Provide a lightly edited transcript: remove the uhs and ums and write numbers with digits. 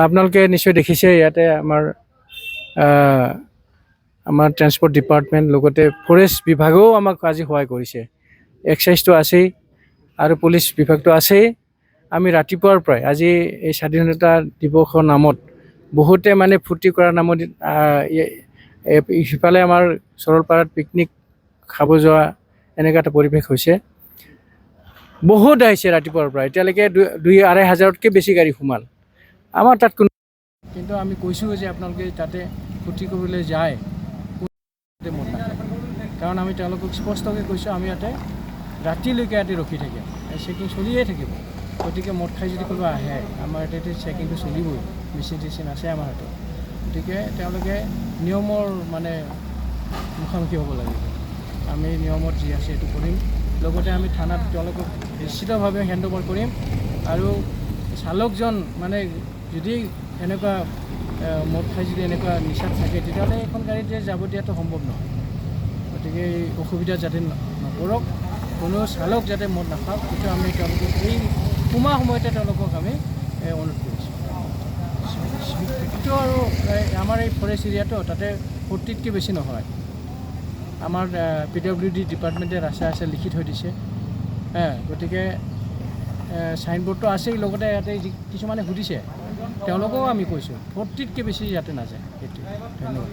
আপোনালোকে নিশ্চয় দেখিছে ইয়াতে আমাৰ ট্ৰেন্সপৰ্ট ডিপাৰ্টমেণ্ট লগতে ফৰেষ্ট বিভাগেও আমাক আজি সহায় কৰিছে। এক্সাইজটো আছেই আৰু পুলিচ বিভাগটো আছেই। আমি ৰাতিপুৱাৰ পৰাই আজি এই স্বাধীনতা দিৱসৰ নামত বহুতে মানে ফূৰ্তি কৰাৰ নামত সিফালে আমাৰ সৰলপাৰাত পিকনিক খাব যোৱা এনেকুৱা এটা পৰিৱেশ হৈছে। বহুত আহিছে ৰাতিপুৱাৰ পৰা, এতিয়ালৈকে 2-2.5 হাজাৰতকৈ বেছি গাড়ী সোমাল। আমাৰ তাত কিন্তু আমি কৈছোঁ যে আপোনালোকে তাতে ফূৰ্তি কৰিবলৈ যায় মত নাখায়, কাৰণ আমি তেওঁলোকক স্পষ্টকৈ কৈছোঁ আমি ইয়াতে ৰাতিলৈকে ইয়াতে ৰখি থাকিম, চেকিং চলিয়ে থাকিব। গতিকে মদ খাই যদি কোনোবা আহে আমাৰ ইয়াতে চেকিংটো চলিবই, মেচিন আছে আমাৰ হাতত। গতিকে তেওঁলোকে নিয়মৰ মানে মুখামুখি হ'ব লাগিব। আমি নিয়মত যি আছে সেইটো কৰিম, লগতে আমি থানাত তেওঁলোকক নিশ্চিতভাৱে হেণ্ডঅভাৰ কৰিম। আৰু চালকজন মানে যদি এনেকুৱা মদ খাই যদি এনেকুৱা নিচাত থাকে তেতিয়াহ'লে এখন গাড়ীতে যাব দিয়াটো সম্ভৱ নহয়। গতিকে এই অসুবিধা যাতে নকৰক, কোনো চালক যাতে মদ নাখাওক, সেইটো আমি তেওঁলোকক এই সময়তে তেওঁলোকক আমি অনুৰোধ কৰিছোঁ। সেইটো আৰু আমাৰ এই ফৰেষ্ট এৰিয়াটো তাতে 40তকৈ বেছি নহয়। আমাৰ PWD ডিপাৰ্টমেণ্টে ৰাস্তাই লিখি থৈ দিছে। গতিকে চাইনবোৰ্ডটো আছেই, লগতে ইয়াতে কিছুমানে সুধিছে তেওঁলোকেও আমি কৈছোঁ 40তকৈ বেছি ইয়াতে নাযায়। সেইটোৱে, ধন্যবাদ।